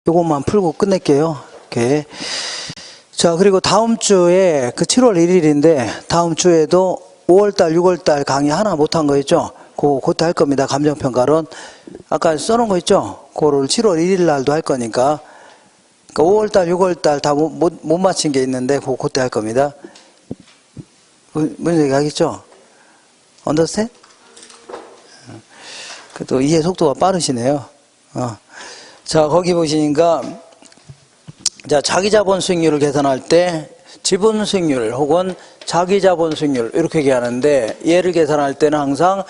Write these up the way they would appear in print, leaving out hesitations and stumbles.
요것만 풀고 끝낼게요. 이렇게. 자, 그리고 다음 주에 그 7월 1일인데 다음 주에도 5월달, 6월달 강의 하나 못한 거 있죠? 그때 할 겁니다. 감정평가론. 아까 써놓은 거 있죠? 그거를 7월 1일 날도 할 거니까. 그러니까 5월달, 6월달 다 못 마친 게 있는데 그때 할 겁니다. 뭔 얘기 하겠죠? 언더스탠? 그래도 이해 속도가 빠르시네요. 자, 거기 보시니까, 자, 자기자본 수익률을 계산할 때 지분 수익률 혹은 자기자본 수익률 이렇게 얘기하는데, 얘를 계산할 때는 항상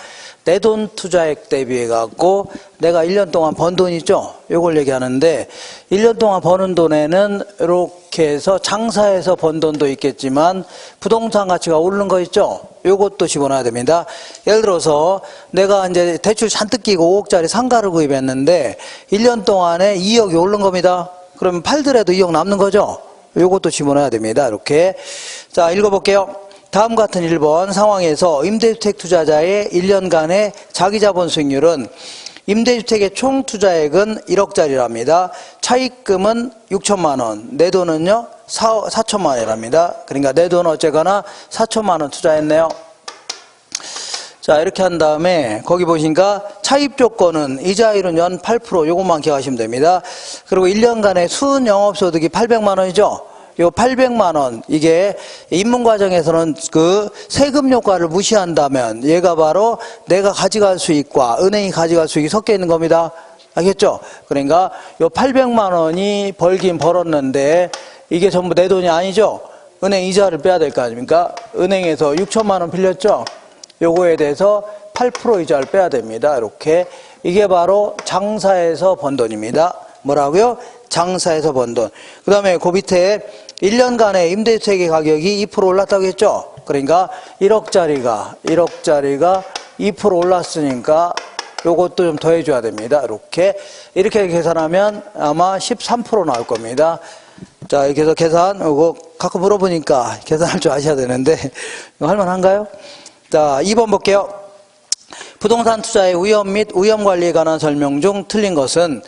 내 돈 투자액 대비해 갖고 내가 1년 동안 번 돈 있죠? 요걸 얘기하는데, 1년 동안 버는 돈에는 이렇게 해서 장사해서 번 돈도 있겠지만 부동산 가치가 오르는 거 있죠? 요것도 집어넣어야 됩니다. 예를 들어서 내가 이제 대출 잔뜩 끼고 5억짜리 상가를 구입했는데 1년 동안에 2억이 오른 겁니다. 그러면 팔더라도 2억 남는 거죠? 요것도 집어넣어야 됩니다. 이렇게. 자, 읽어볼게요. 다음 같은 1번 상황에서 임대주택 투자자의 1년간의 자기자본 수익률은 임대주택의 총 투자액은 1억짜리랍니다. 차입금은 6천만 원, 내 돈은요 4천만 원이랍니다. 그러니까 내 돈은 어쨌거나 4천만 원 투자했네요. 자, 이렇게 한 다음에 거기 보시니까 차입 조건은 이자율은 연 8%, 요것만 기억하시면 됩니다. 그리고 1년간의 순 영업소득이 800만 원이죠. 요 800만 원, 이게 입문 과정에서는 그 세금 효과를 무시한다면 얘가 바로 내가 가져갈 수익과 은행이 가져갈 수익이 섞여 있는 겁니다. 알겠죠? 그러니까 요 800만 원이 벌긴 벌었는데 이게 전부 내 돈이 아니죠? 은행 이자를 빼야 될 거 아닙니까? 은행에서 6천만 원 빌렸죠? 요거에 대해서 8% 이자를 빼야 됩니다. 이렇게. 이게 바로 장사에서 번 돈입니다. 뭐라고요? 장사에서 번 돈. 그 다음에 그 밑에 1년간의 임대주택의 가격이 2% 올랐다고 했죠? 그러니까 1억짜리가 2% 올랐으니까 요것도 좀 더해줘야 됩니다. 이렇게 계산하면 아마 13% 나올 겁니다. 자, 이렇게 해서 계산, 이거 가끔 물어보니까 계산할 줄 아셔야 되는데, 이거 할만한가요? 자, 2번 볼게요. 부동산 투자의 위험 및 위험 관리에 관한 설명 중 틀린 것은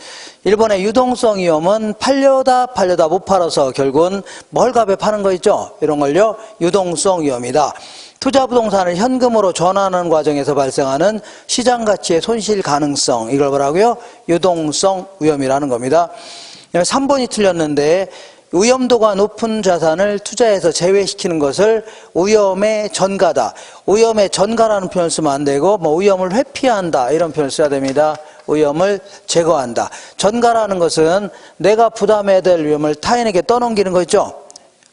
1번의 유동성 위험은 팔려다 못 팔아서 결국은 멀값에 파는 거 있죠? 이런 걸요, 유동성 위험이다. 투자 부동산을 현금으로 전환하는 과정에서 발생하는 시장 가치의 손실 가능성, 이걸 뭐라고요? 유동성 위험이라는 겁니다. 3번이 틀렸는데, 위험도가 높은 자산을 투자해서 제외시키는 것을 위험의 전가다. 위험의 전가라는 표현을 쓰면 안 되고, 위험을 회피한다, 이런 표현을 써야 됩니다. 위험을 제거한다. 전가라는 것은 내가 부담해야 될 위험을 타인에게 떠넘기는 거 있죠?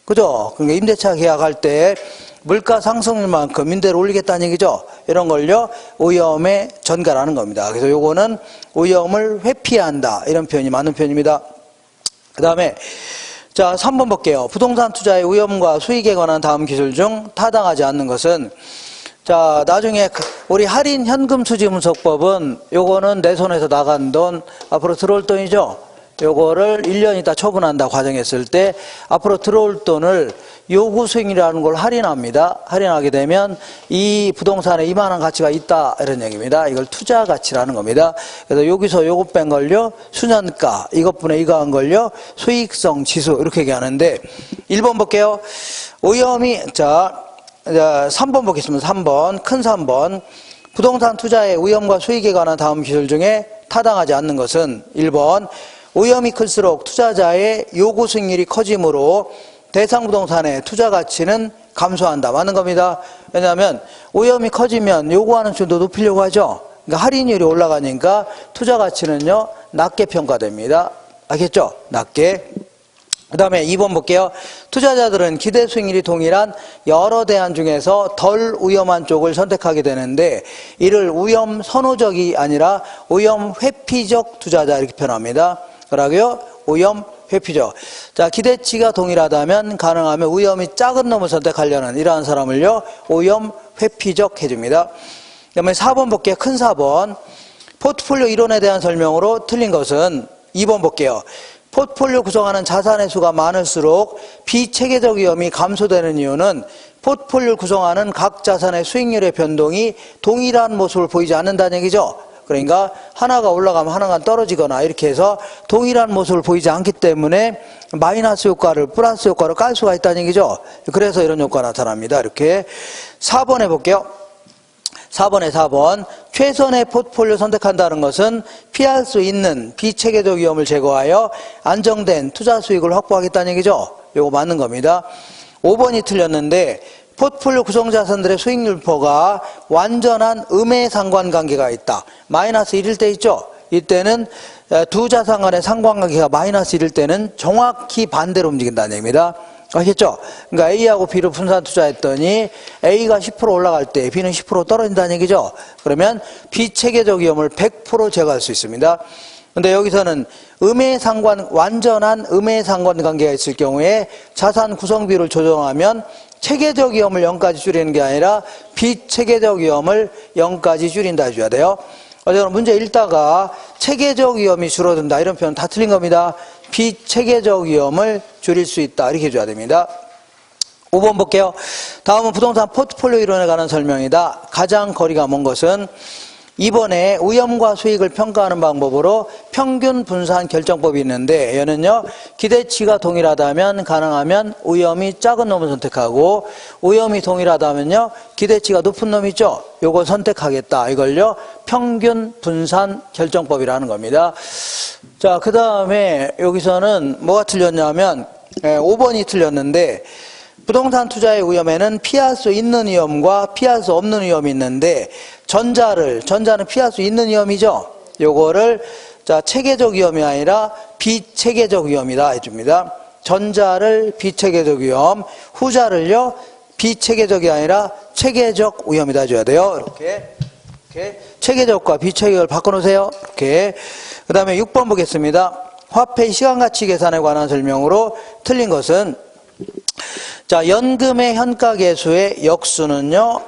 그죠? 그러니까 임대차 계약할 때 물가 상승률만큼 임대를 올리겠다는 얘기죠? 이런 걸요, 위험의 전가라는 겁니다. 그래서 요거는 위험을 회피한다, 이런 표현이 맞는 표현입니다. 그 다음에 자, 3번 볼게요. 부동산 투자의 위험과 수익에 관한 다음 기술 중 타당하지 않는 것은, 자, 나중에 우리 할인 현금 수지 분석법은 요거는 내 손에서 나간 돈, 앞으로 들어올 돈이죠? 요거를 1년 있다 처분한다 과정했을 때 앞으로 들어올 돈을 요구 수익이라는 걸 할인합니다. 할인하게 되면 이 부동산에 이만한 가치가 있다, 이런 얘기입니다. 이걸 투자 가치라는 겁니다. 그래서 여기서 요거 뺀 걸요, 수년가, 이것분에 이거 한 걸요, 수익성 지수, 이렇게 얘기하는데, 1번 볼게요. 위험이, 자 3번 보겠습니다. 3번, 큰 3번. 부동산 투자의 위험과 수익에 관한 다음 기술 중에 타당하지 않는 것은 1번, 위험이 클수록 투자자의 요구 수익률이 커지므로 대상 부동산의 투자 가치는 감소한다. 맞는 겁니다. 왜냐하면 위험이 커지면 요구하는 수도 높이려고 하죠. 그러니까 할인율이 올라가니까 투자 가치는요, 낮게 평가됩니다. 알겠죠? 낮게. 그 다음에 2번 볼게요. 투자자들은 기대 수익률이 동일한 여러 대안 중에서 덜 위험한 쪽을 선택하게 되는데, 이를 위험 선호적이 아니라 위험 회피적 투자자, 이렇게 표현합니다. 그러고요, 위험 회피적. 자, 기대치가 동일하다면 가능하면 위험이 작은 놈을 선택하려는 이러한 사람을요, 위험 회피적 해줍니다. 그 다음에 4번 볼게요. 큰 4번. 포트폴리오 이론에 대한 설명으로 틀린 것은 2번 볼게요. 포트폴리오 구성하는 자산의 수가 많을수록 비체계적 위험이 감소되는 이유는 포트폴리오를 구성하는 각 자산의 수익률의 변동이 동일한 모습을 보이지 않는다는 얘기죠. 그러니까 하나가 올라가면 하나가 떨어지거나 이렇게 해서 동일한 모습을 보이지 않기 때문에 마이너스 효과를 플러스 효과로 깔 수가 있다는 얘기죠. 그래서 이런 효과가 나타납니다. 이렇게 4번 해볼게요. 4번에 4번 최선의 포트폴리오 선택한다는 것은 피할 수 있는 비체계적 위험을 제거하여 안정된 투자 수익을 확보하겠다는 얘기죠. 이거 맞는 겁니다. 5번이 틀렸는데 포트폴리오 구성 자산들의 수익률표가 완전한 음의 상관관계가 있다. 마이너스 1일 때 있죠. 이때는 두 자산 간의 상관관계가 마이너스 1일 때는 정확히 반대로 움직인다는 얘기입니다. 아시겠죠? 그러니까 A하고 B를 분산 투자했더니 A가 10% 올라갈 때 B는 10% 떨어진다는 얘기죠. 그러면 비체계적 위험을 100% 제거할 수 있습니다. 근데 여기서는 완전한 음의 상관관계가 있을 경우에 자산 구성비율을 조정하면 체계적 위험을 0까지 줄이는 게 아니라 비체계적 위험을 0까지 줄인다 해줘야 돼요. 어제는 문제 읽다가 체계적 위험이 줄어든다 이런 표현 다 틀린 겁니다. 비체계적 위험을 줄일 수 있다 이렇게 해줘야 됩니다. 5번 볼게요. 다음은 부동산 포트폴리오 이론에 관한 설명이다. 가장 거리가 먼 것은 2번에 위험과 수익을 평가하는 방법으로 평균 분산 결정법이 있는데 얘는요 기대치가 동일하다면 가능하면 위험이 작은 놈을 선택하고 위험이 동일하다면요 기대치가 높은 놈 있죠. 요거 선택하겠다. 이걸요 평균 분산 결정법이라는 겁니다. 자, 그 다음에 여기서는 뭐가 틀렸냐면 5번이 틀렸는데 부동산 투자의 위험에는 피할 수 있는 위험과 피할 수 없는 위험이 있는데 전자는 피할 수 있는 위험이죠. 요거를 자 체계적 위험이 아니라 비체계적 위험이다 해줍니다. 전자를 비체계적 위험, 후자를요 비체계적이 아니라 체계적 위험이다 해줘야 돼요. 이렇게 체계적과 비체계를 바꿔놓으세요. 이렇게. 그 다음에 6번 보겠습니다. 화폐 시간가치 계산에 관한 설명으로 틀린 것은 자 연금의 현가계수의 역수는요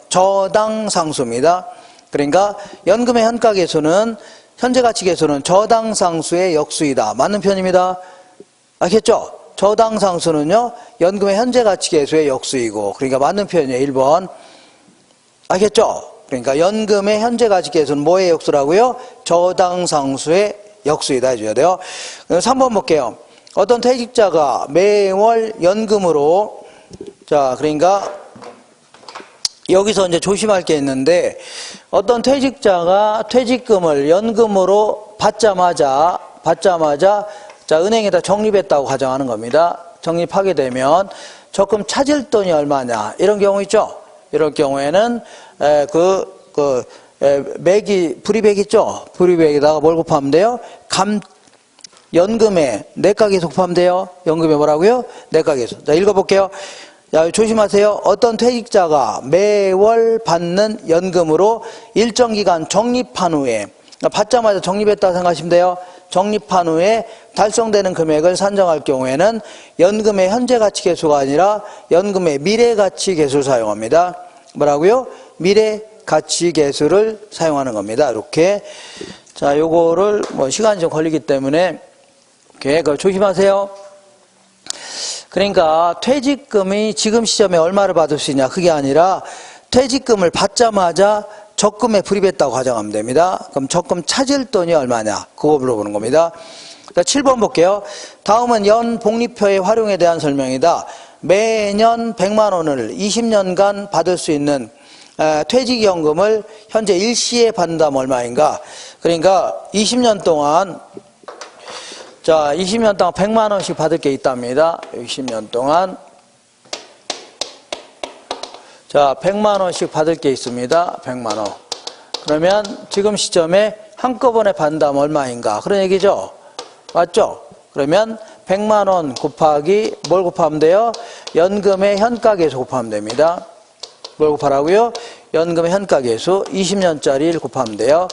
저당 상수입니다. 그러니까 연금의 현가계수는 현재가치계수는 저당 상수의 역수이다. 맞는 편입니다. 아시겠죠? 저당 상수는요 연금의 현재가치계수의 역수이고 그러니까 맞는 편이에요. 1번 아시겠죠? 그러니까 연금의 현재가치계수는 뭐의 역수라고요? 저당 상수의 역수이다 해줘야 돼요. 3번 볼게요. 어떤 퇴직자가 매월 연금으로 자 그러니까 여기서 이제 조심할 게 있는데 어떤 퇴직자가 퇴직금을 연금으로 받자마자 자 은행에다 적립했다고 가정하는 겁니다. 적립하게 되면 적금 찾을 돈이 얼마냐 이런 경우 있죠. 이럴 경우에는 불이백 있죠. 불이백에다가 뭘 곱하면 돼요? 연금에 내각계수 곱하면 돼요. 연금에 뭐라고요? 내각계수. 자 읽어볼게요. 자, 조심하세요. 어떤 퇴직자가 매월 받는 연금으로 일정 기간 적립한 후에 받자마자 적립했다고 생각하시면 돼요. 적립한 후에 달성되는 금액을 산정할 경우에는 연금의 현재가치계수가 아니라 연금의 미래가치계수를 사용합니다. 뭐라고요? 미래가치계수를 사용하는 겁니다. 이렇게. 자, 요거를 시간이 좀 걸리기 때문에 그거 조심하세요. 그러니까 퇴직금이 지금 시점에 얼마를 받을 수 있냐 그게 아니라 퇴직금을 받자마자 적금에 불입했다고 가정하면 됩니다. 그럼 적금 찾을 돈이 얼마냐 그거 물어보는 겁니다. 자, 7번 볼게요. 다음은 연복리표의 활용에 대한 설명이다. 매년 100만 원을 20년간 받을 수 있는 퇴직연금을 현재 일시에 받는다면 얼마인가. 그러니까 20년 동안 자, 20년 동안 100만 원씩 받을 게 있답니다. 20년 동안. 자, 100만 원씩 받을 게 있습니다. 100만 원. 그러면 지금 시점에 한꺼번에 받는다면 얼마인가? 그런 얘기죠. 맞죠? 그러면 100만 원 곱하기 뭘 곱하면 돼요? 연금의 현가계수 곱하면 됩니다. 뭘 곱하라고요? 연금의 현가계수 20년짜리를 곱하면 돼요.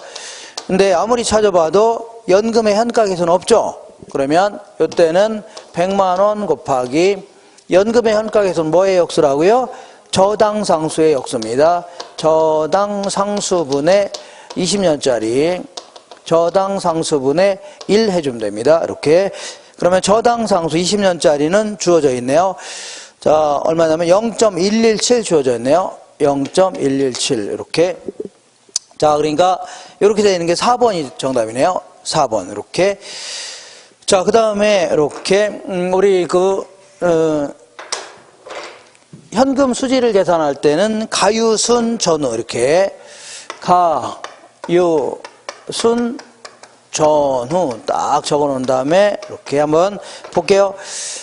근데 아무리 찾아봐도 연금의 현가계수는 없죠? 그러면 이때는 100만 원 곱하기 연금의 현가계수는 뭐의 역수라고요? 저당상수의 역수입니다. 저당상수분의 20년짜리 저당상수분의 1 해주면 됩니다. 이렇게. 그러면 저당상수 20년짜리는 주어져 있네요. 자, 얼마냐면 0.117 주어져 있네요. 0.117 이렇게. 자, 그러니까 이렇게 되어 있는 게 4번이 정답이네요. 4번 이렇게. 자, 그 다음에 이렇게 우리 현금 수지를 계산할 때는 가유순 전후 이렇게 가유순 전후 딱 적어놓은 다음에 이렇게 한번 볼게요.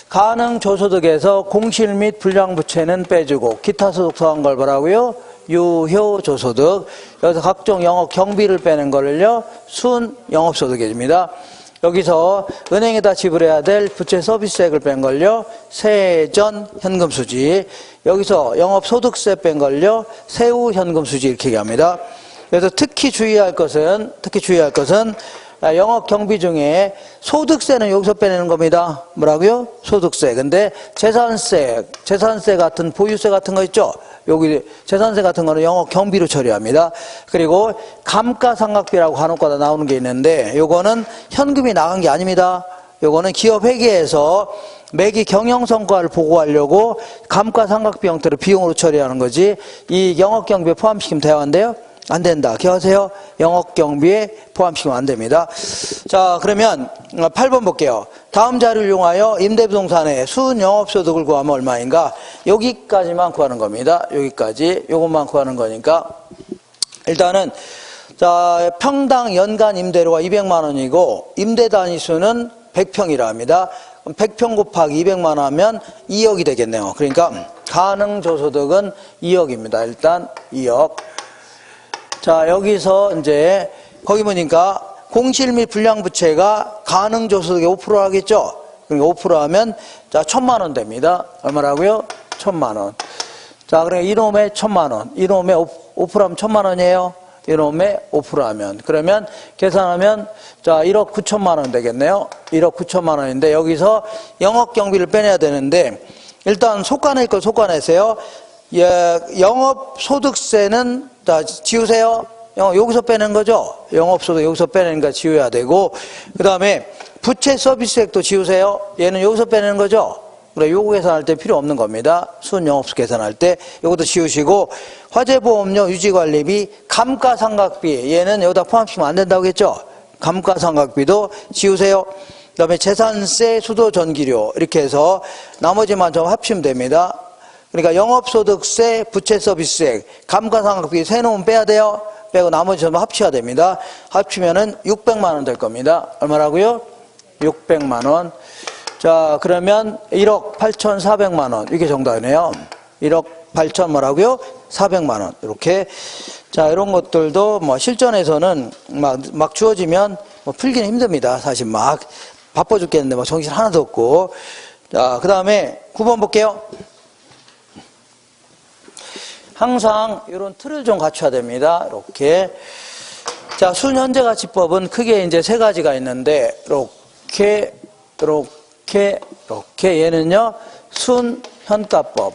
가능 조소득에서 공실 및 불량부채는 빼주고 기타 소득 더한 걸 뭐라고요? 유효 조소득. 여기서 각종 영업 경비를 빼는 거를요 순 영업소득 해줍니다. 여기서 은행에다 지불해야 될 부채 서비스액을 뺀 걸요 세전 현금수지. 여기서 영업소득세 뺀 걸요 세후 현금수지 이렇게 얘기합니다. 그래서 특히 주의할 것은 영업 경비 중에 소득세는 여기서 빼내는 겁니다. 뭐라고요? 소득세. 근데 재산세 같은 보유세 같은 거 있죠? 여기 재산세 같은 거는 영업 경비로 처리합니다. 그리고 감가상각비라고 간혹가다 나오는 게 있는데 요거는 현금이 나간 게 아닙니다. 요거는 기업 회계에서 매기 경영 성과를 보고하려고 감가상각비 형태로 비용으로 처리하는 거지 이 영업 경비에 포함시키면 돼야 한대요? 안 된다. 기억하세요? 영업 경비에 포함시키면 안 됩니다. 자, 그러면 8번 볼게요. 다음 자료를 이용하여 임대부동산의 순영업소득을 구하면 얼마인가? 여기까지만 구하는 겁니다. 여기까지. 요것만 구하는 거니까. 일단은, 자, 평당 연간 임대료가 200만 원이고, 임대 단위수는 100평이라 합니다. 그럼 100평 곱하기 200만 원 하면 2억이 되겠네요. 그러니까, 가능조소득은 2억입니다. 일단 2억. 자, 여기서 이제 거기 보니까 공실 및 불량부채가 가능조소득의 5% 하겠죠? 그러니까 5% 하면 자 1,000만 원 됩니다. 얼마라고요? 1,000만 원. 자, 그러니까 이놈의 1,000만 원. 이놈의 5% 하면 1,000만 원이에요. 이놈의 5% 하면. 그러면 계산하면 자 1억 9천만 원 되겠네요. 1억 9천만 원인데 여기서 영업경비를 빼내야 되는데 일단 속간낼 걸 속간내세요. 예, 영업소득세는 자, 지우세요. 여기서 빼는 거죠. 영업소득 여기서 빼내는 거 지워야 되고 그 다음에 부채 서비스액도 지우세요. 얘는 여기서 빼내는 거죠. 그래, 요거 계산할 때 필요 없는 겁니다. 순영업소 계산할 때 요것도 지우시고 화재보험료 유지관리비 감가상각비 얘는 여기다 포함시키면 안 된다고 했죠. 감가상각비도 지우세요. 그 다음에 재산세 수도전기료 이렇게 해서 나머지만 좀 합치면 됩니다. 그러니까 영업소득세, 부채서비스액, 감가상각비 세 놈은 빼야 돼요. 빼고 나머지 전부 합쳐야 됩니다. 합치면은 600만 원 될 겁니다. 얼마라고요? 600만 원. 자, 그러면 1억 8,400만 원. 이게 정답이네요. 1억 8천 뭐라고요? 400만 원. 이렇게. 자, 이런 것들도 뭐 실전에서는 막 주어지면 뭐 풀기는 힘듭니다. 사실 막 바빠 죽겠는데 막 정신 하나도 없고. 자, 그 다음에 9번 볼게요. 항상 이런 틀을 좀 갖춰야 됩니다. 이렇게. 자, 순현재가치법은 크게 이제 세 가지가 있는데, 이렇게. 얘는요, 순현가법.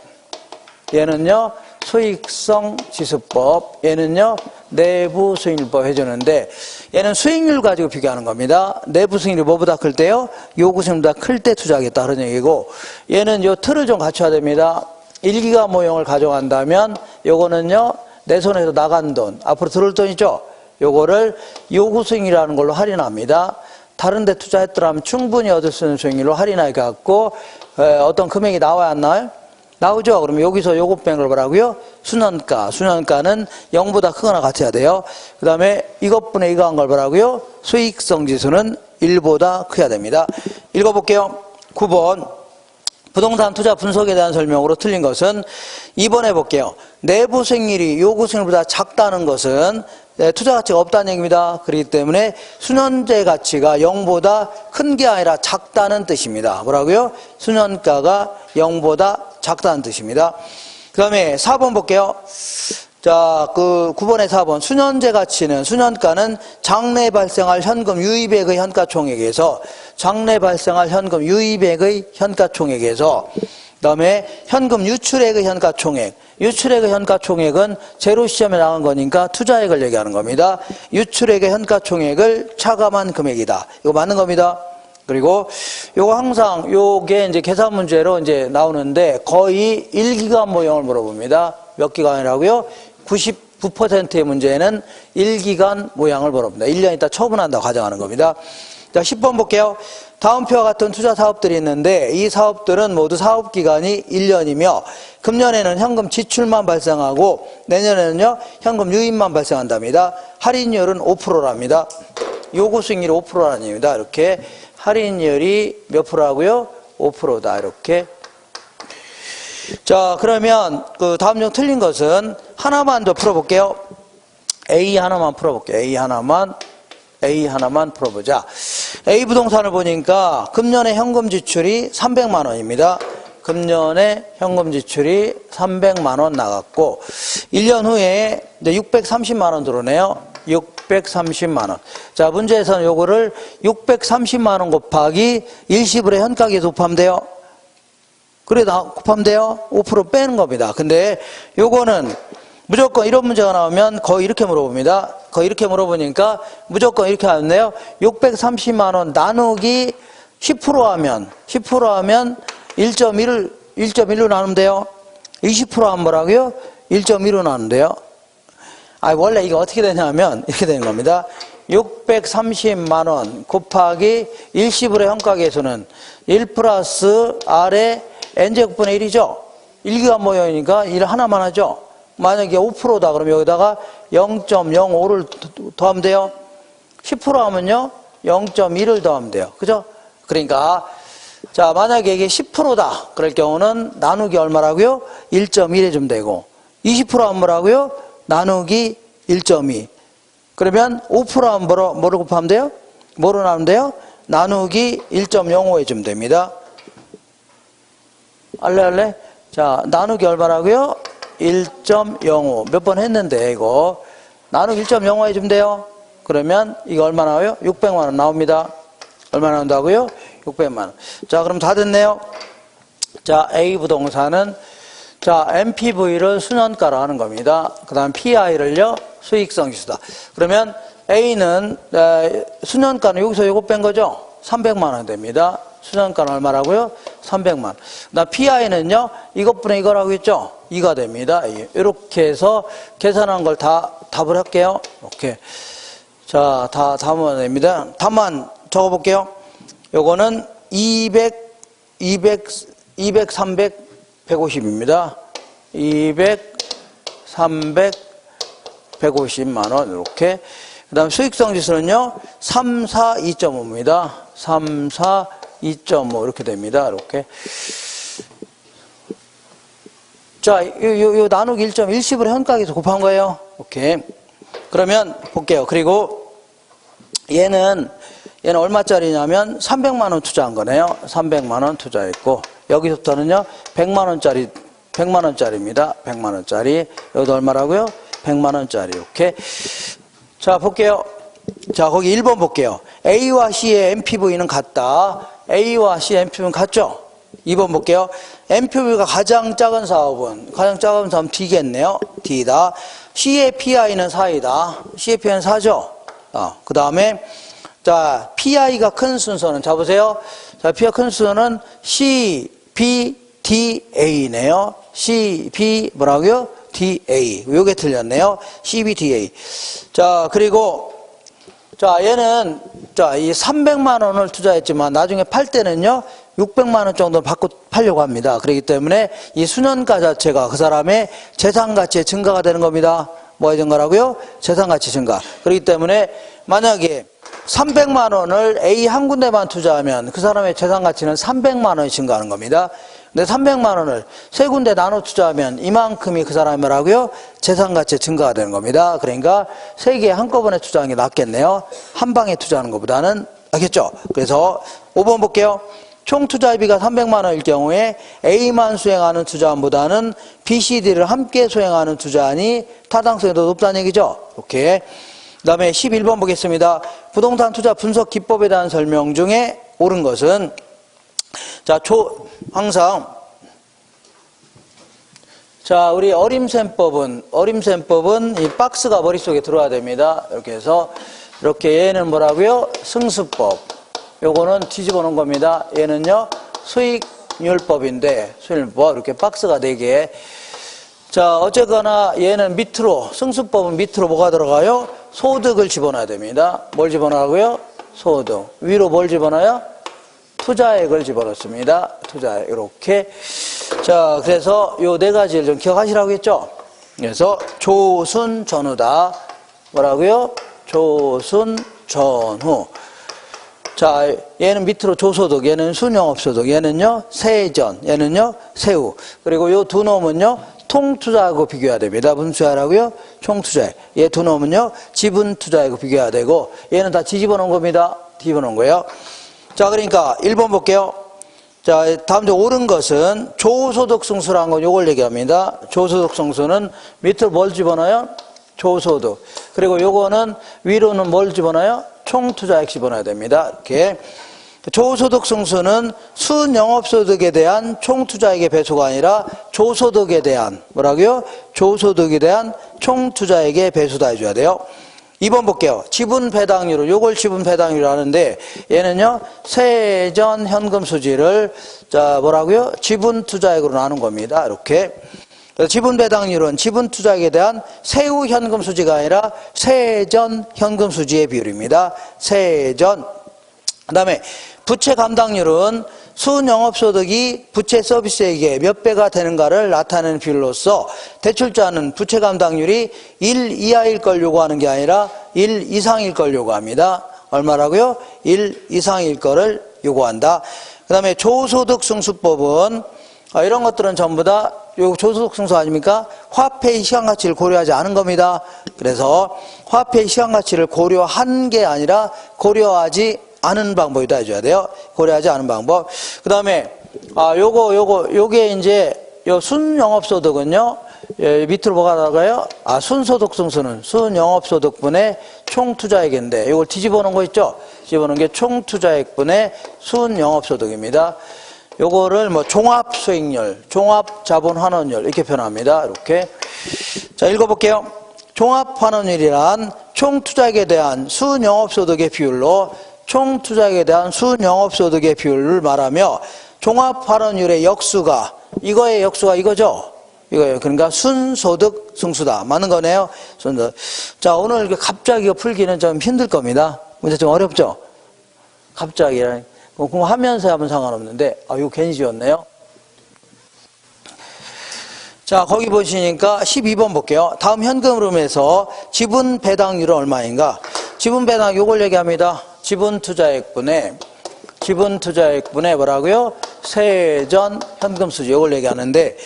얘는요, 수익성 지수법. 얘는요, 내부 수익률법 해주는데, 얘는 수익률 가지고 비교하는 겁니다. 내부 수익률이 뭐보다 클 때요? 요구 수익률보다 클 때 투자하겠다. 그런 얘기고, 얘는 요 틀을 좀 갖춰야 됩니다. 1기가 모형을 가져간다면 요거는요 내 손에서 나간 돈 앞으로 들어올 돈 있죠 요거를 요구 수익이라는 걸로 할인합니다. 다른 데 투자했더라면 충분히 얻을 수 있는 수익률로 할인해 갖고 어떤 금액이 나와야 안 나와요? 나오죠. 그러면 여기서 요거 뺀 걸 뭐라고요? 순현가는 0보다 크거나 같아야 돼요. 그 다음에 이것분의 이거 한 걸 뭐라고요? 수익성 지수는 1보다 커야 됩니다. 읽어볼게요. 9번 부동산 투자 분석에 대한 설명으로 틀린 것은 2번 해볼게요. 내부 수익률이 요구 수익률보다 작다는 것은 투자 가치가 없다는 얘기입니다. 그렇기 때문에 순현재 가치가 0보다 큰 게 아니라 작다는 뜻입니다. 뭐라고요? 순현가가 0보다 작다는 뜻입니다. 그 다음에 4번 볼게요. 자, 9번의 4번. 순현재 가치는, 순현가는 장래 발생할 현금 유입액의 현가총액에서, 장래 발생할 현금 유입액의 현가총액에서, 그 다음에 현금 유출액의 현가총액. 유출액의 현가총액은 제로 시점에 나간 거니까 투자액을 얘기하는 겁니다. 유출액의 현가총액을 차감한 금액이다. 이거 맞는 겁니다. 그리고 요거 항상 요게 이제 계산 문제로 이제 나오는데 거의 1기간 모형을 물어봅니다. 몇 기간이라고요? 9%의 문제에는 1기간 모양을 물어봅니다. 1년 있다 처분한다고 가정하는 겁니다. 자, 10번 볼게요. 다음 표와 같은 투자 사업들이 있는데 이 사업들은 모두 사업기간이 1년이며 금년에는 현금 지출만 발생하고 내년에는요 현금 유입만 발생한답니다. 할인율은 5%랍니다. 요구 수익률이 5%라는 얘기입니다. 이렇게 할인율이 몇 프로라고요? 5%다. 이렇게. 자, 그러면 그 다음 중 틀린 것은 하나만 더 풀어볼게요. A 하나만 풀어볼게요. A 하나만 풀어보자. A 부동산을 보니까 금년에 현금 지출이 300만 원입니다. 금년에 현금 지출이 300만 원 나갔고 1년 후에 이제 630만 원 들어오네요. 630만 원. 자, 문제에서는 요거를 630만 원 곱하기 일시불의 현가액에 곱하면 돼요. 그래, 곱하면 돼요. 5% 빼는 겁니다. 근데 요거는 무조건 이런 문제가 나오면 거의 이렇게 물어봅니다. 거의 이렇게 물어보니까 무조건 이렇게 하는데요. 630만 원 나누기 10% 하면 1.1로 나누면 돼요. 20% 하면 뭐라고요? 1.1로 나누면 돼요. 원래 이게 어떻게 되냐면 이렇게 되는 겁니다. 630만 원 곱하기 일시불의 현가계수는 1 플러스 R의 N제곱분의 1이죠. 1기간 모형이니까 1 하나만 하죠. 만약에 5%다 그러면 여기다가 0.05를 더하면 돼요. 10% 하면요 0.1을 더하면 돼요. 그죠? 그러니까 자, 만약에 이게 10%다 그럴 경우는 나누기 얼마라고요? 1.1 해주면 되고 20% 하면 뭐라고요? 나누기 1.2. 그러면 5% 하면 뭐로 곱하면 돼요? 뭐로 나누면 돼요? 나누기 1.05 해주면 됩니다. 알레? 자, 나누기 얼마라고요? 1.05. 몇 번 했는데 이거 나누기 1.05 해주면 돼요. 그러면 이거 얼마 나와요? 600만 원 나옵니다. 얼마 나온다고요? 600만 원. 자, 그럼 다 됐네요. 자, A 부동산은 자, NPV를 수년가로 하는 겁니다. 그 다음 PI를요 수익성 지수다. 그러면 A는 수년가는 여기서 요거 뺀 거죠? 300만 원 됩니다. 수년가는 얼마라고요? 300만 원. 그 다음 PI는요 이것분의 이거라고 했죠? 2가 됩니다. 이렇게 해서 계산한 걸 다 답을 할게요. 이렇게. 자, 다 답은 됩니다. 답만 적어볼게요. 요거는 200, 300, 150입니다. 200, 300, 150만 원 이렇게. 그 다음 수익성 지수는요 3, 4, 2.5입니다. 3, 4, 2.5 이렇게 됩니다. 이렇게. 자, 요 나누기 1.110으로 현가액에서 곱한 거예요. 오케이. 그러면 볼게요. 그리고 얘는 얼마짜리냐면 300만 원 투자한 거네요. 300만 원 투자했고 여기서부터는요 100만 원짜리입니다. 100만 원짜리. 여기도 얼마라고요? 100만 원짜리. 이렇게. 자, 볼게요. 자, 거기 1번 볼게요. A와 C의 NPV는 같다. A와 C의 NPV는 같죠? 2번 볼게요. NPV가 가장 작은 사업은 D겠네요. D다. C의 PI는 4이다. C의 PI는 4죠? 그 다음에 자, PI가 큰 순서는 자 보세요. 자, PI가 큰 순서는 C, B, D, A네요. C, B 뭐라고요? D, A. 요게 틀렸네요. C, B, D, A. 자, 그리고 자, 얘는 자, 이 300만 원을 투자했지만 나중에 팔 때는요 600만 원 정도 받고 팔려고 합니다. 그렇기 때문에 이 수년가 자체가 그 사람의 재산 가치의 증가가 되는 겁니다. 뭐가 증가라고요? 재산 가치 증가. 그렇기 때문에 만약에 300만 원을 A 한 군데만 투자하면 그 사람의 재산 가치는 300만 원이 증가하는 겁니다. 근데 300만 원을 세 군데 나눠 투자하면 이만큼이 그 사람의 뭐라고요? 재산 가치 증가가 되는 겁니다. 그러니까 세 개 한꺼번에 투자하는 게 낫겠네요. 한 방에 투자하는 것보다는. 알겠죠? 그래서 5번 볼게요. 총 투자비가 300만 원일 경우에 A만 수행하는 투자안보다는 B, C, D를 함께 수행하는 투자안이 타당성이 더 높다는 얘기죠. 이렇게. 그 다음에 11번 보겠습니다. 부동산 투자 분석 기법에 대한 설명 중에 옳은 것은 자, 항상 자, 우리 어림셈법은 이 박스가 머릿속에 들어와야 됩니다. 이렇게 해서 이렇게 얘는 뭐라고요? 승수법. 요거는 뒤집어 놓은 겁니다. 얘는요 수익률법인데 수익률법 이렇게 박스가 4개. 자, 어쨌거나 얘는 밑으로, 승수법은 밑으로 뭐가 들어가요? 소득을 집어넣어야 됩니다. 뭘 집어넣고요? 소득. 위로 뭘 집어넣어요? 투자액을 집어넣습니다. 투자액. 이렇게. 자, 그래서 요 네 가지를 좀 기억하시라고 했죠? 그래서 조순 전후다. 뭐라고요? 조순 전후. 자, 얘는 밑으로 조소득, 얘는 순영업소득, 얘는요 세전, 얘는요 세후. 그리고 요 두 놈은요 통투자하고 비교해야 됩니다. 무슨 투자라고요? 총투자액. 얘 두 놈은요 지분투자하고 비교해야 되고, 얘는 다 뒤집어 놓은 겁니다. 뒤집어 놓은 거예요. 자, 그러니까 1번 볼게요. 자, 다음 중 옳은 것은 조소득 승수라는 건 요걸 얘기합니다. 조소득 승수는 밑으로 뭘 집어넣어요? 조소득. 그리고 요거는 위로는 뭘 집어넣어요? 총투자액 집어넣어야 됩니다. 이렇게. 조소득 승수는 순영업소득에 대한 총투자액의 배수가 아니라 조소득에 대한, 뭐라고요? 조소득에 대한 총투자액의 배수다 해줘야 돼요. 2번 볼게요. 지분 배당률을, 요걸 지분 배당률을 하는데, 얘는요, 세전 현금 수지를, 자, 뭐라고요? 지분 투자액으로 나눈 겁니다. 이렇게. 지분 배당률은 지분 투자액에 대한 세후 현금 수지가 아니라 세전 현금 수지의 비율입니다. 세전. 그 다음에 부채 감당률은 순영업소득이 부채 서비스액의 몇 배가 되는가를 나타내는 비율로서 대출자는 부채 감당률이 1 이하일 걸 요구하는 게 아니라 1 이상일 걸 요구합니다. 얼마라고요? 1 이상일 거를 요구한다. 그 다음에 조소득 승수법은 이런 것들은 전부 다 요 조소득 승수 아닙니까? 화폐의 시간 가치를 고려하지 않은 겁니다. 그래서 화폐의 시간 가치를 고려한 게 아니라 고려하지 않은 방법이다 해줘야 돼요. 고려하지 않은 방법. 그 다음에 요게 이제 요 순영업소득은요, 예, 밑으로 뭐가 나가요? 순소득 승수는 순영업소득분의 총투자액인데, 이걸 뒤집어 놓은 거 있죠? 뒤집어 놓은 게 총투자액분의 순영업소득입니다. 요거를 뭐 종합수익률, 종합자본환원율 이렇게 표현합니다. 이렇게. 자, 읽어볼게요. 종합환원율이란 총투자액에 대한 순영업소득의 비율로 총투자액에 대한 순영업소득의 비율을 말하며, 종합환원율의 역수가, 이거의 역수가 이거죠? 이거예요. 그러니까 순소득 승수다. 맞는 거네요. 순소득. 자, 오늘 갑자기 풀기는 좀 힘들 겁니다. 문제 좀 어렵죠? 갑자기. 공부하면서 하면 상관없는데, 이거 괜히 지웠네요. 자, 거기 보시니까 12번 볼게요. 다음 현금 흐름에서 지분 배당률은 얼마인가? 지분 배당, 요걸 얘기합니다. 지분 투자액분의 뭐라고요? 세전 현금 수지, 요걸 얘기하는데,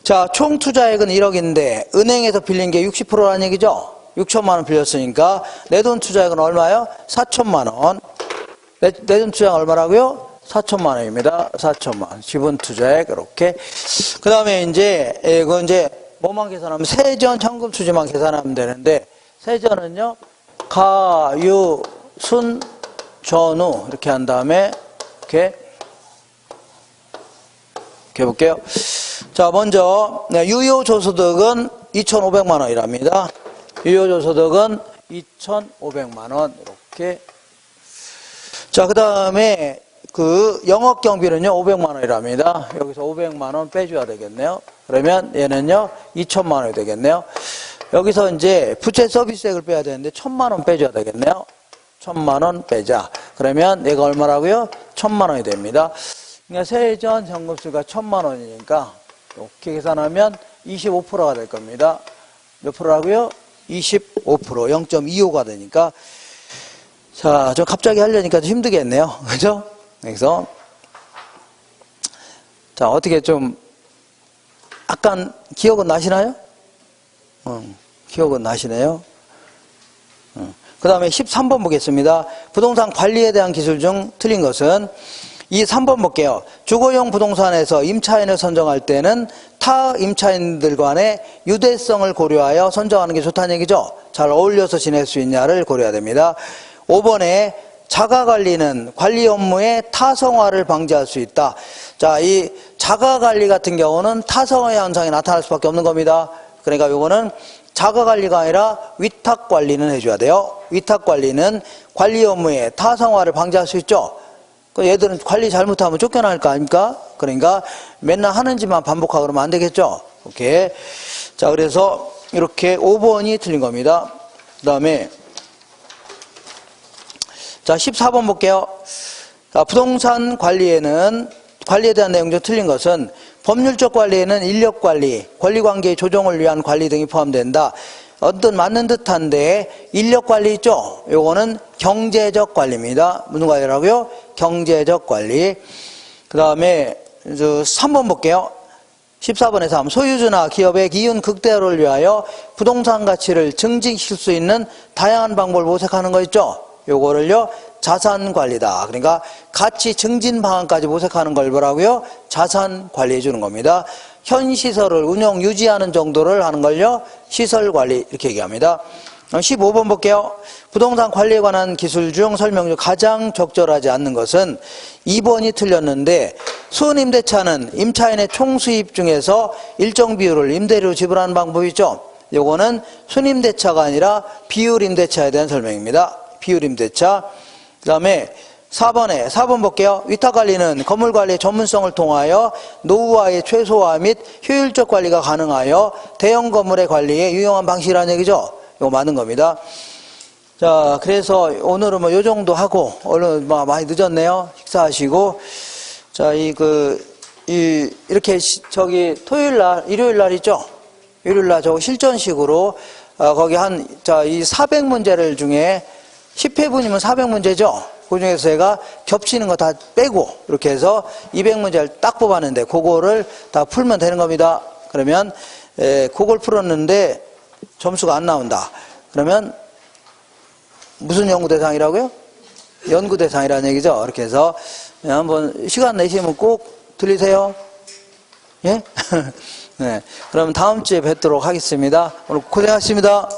자, 총 투자액은 1억인데, 은행에서 빌린 게 60%라는 얘기죠? 6천만 원 빌렸으니까, 내 돈 투자액은 얼마요? 4천만 원. 내 돈 투자액 얼마라고요? 4천만 원입니다. 4천만 원. 지분 투자액, 이렇게. 그 다음에 이거 뭐만 계산하면, 세전 현금 수지만 계산하면 되는데, 세전은요, 가, 유, 순, 전후, 이렇게 한 다음에, 이렇게 볼게요. 자, 먼저, 유효조소득은 2,500만 원이랍니다. 유효조소득은 2,500만 원, 이렇게. 자, 그 다음에 영업경비는요 500만 원이랍니다. 여기서 500만 원 빼줘야 되겠네요. 그러면 얘는요 2천만 원이 되겠네요. 여기서 이제 부채 서비스액을 빼야 되는데 1,000만 원 빼줘야 되겠네요. 1,000만 원 빼자. 그러면 얘가 얼마라고요? 1,000만 원이 됩니다. 그러니까 세전 현금수가 1,000만 원이니까 이렇게 계산하면 25%가 될 겁니다. 몇 프로라고요? 25%, 0.25가 되니까. 자, 저 갑자기 하려니까 좀 힘들겠네요. 그죠? 그래서, 자, 어떻게 좀, 약간 기억은 나시나요? 기억은 나시네요. 그 다음에 13번 보겠습니다. 부동산 관리에 대한 기술 중 틀린 것은, 이 3번 볼게요. 주거용 부동산에서 임차인을 선정할 때는 타 임차인들 간의 유대성을 고려하여 선정하는 게 좋다는 얘기죠. 잘 어울려서 지낼 수 있냐를 고려해야 됩니다. 5번에 자가관리는 관리 업무의 타성화를 방지할 수 있다. 자, 이 자가관리 같은 경우는 타성화 현상이 나타날 수밖에 없는 겁니다. 그러니까 이거는 자가관리가 아니라 위탁관리는 해줘야 돼요. 위탁관리는 관리 업무의 타성화를 방지할 수 있죠. 얘들은 관리 잘못하면 쫓겨날 거 아닙니까? 그러니까 맨날 하는 짓만 반복하고 그러면 안 되겠죠. 오케이. 자, 그래서 이렇게 5번이 틀린 겁니다. 그 다음에, 자, 14번 볼게요. 자, 부동산 관리에 대한 내용 중 틀린 것은 법률적 관리에는 인력 관리, 권리관계의 조정을 위한 관리 등이 포함된다. 어떤 맞는 듯한데 인력 관리 있죠? 요거는 경제적 관리입니다. 무슨 관리라고요? 경제적 관리. 그 다음에 3번 볼게요. 14번에 3. 소유주나 기업의 기윤 극대화를 위하여 부동산 가치를 증진시킬 수 있는 다양한 방법을 모색하는 거 있죠? 요거를요, 자산 관리다. 그러니까 가치 증진 방안까지 모색하는 걸 뭐라고요? 자산 관리해 주는 겁니다. 현 시설을 운영 유지하는 정도를 하는 걸요, 시설 관리 이렇게 얘기합니다. 15번 볼게요. 부동산 관리에 관한 기술 중 설명 중 가장 적절하지 않는 것은 2번이 틀렸는데, 수임대차는 임차인의 총수입 중에서 일정 비율을 임대료로 지불하는 방법이 있죠. 요거는 순임대차가 아니라 비율임대차에 대한 설명입니다. 비율임대차. 그 다음에 4번 볼게요. 위탁관리는 건물관리의 전문성을 통하여 노후화의 최소화 및 효율적 관리가 가능하여 대형 건물의 관리에 유용한 방식이라는 얘기죠. 이거 맞는 겁니다. 자, 그래서 오늘은 뭐 요 정도 하고, 얼른 많이 늦었네요. 식사하시고. 자, 이렇게 토요일 날, 일요일 날 있죠? 일요일 날 저거 실전식으로, 거기 이 400문제를 중에 10회분이면 400문제죠? 그 중에서 제가 겹치는 거 다 빼고, 이렇게 해서 200문제를 딱 뽑았는데, 그거를 다 풀면 되는 겁니다. 그러면, 그걸 풀었는데, 점수가 안 나온다. 그러면, 무슨 연구 대상이라고요? 연구 대상이라는 얘기죠. 이렇게 해서, 한번 시간 내시면 꼭 들리세요. 예? 네. 그럼 다음 주에 뵙도록 하겠습니다. 오늘 고생하셨습니다.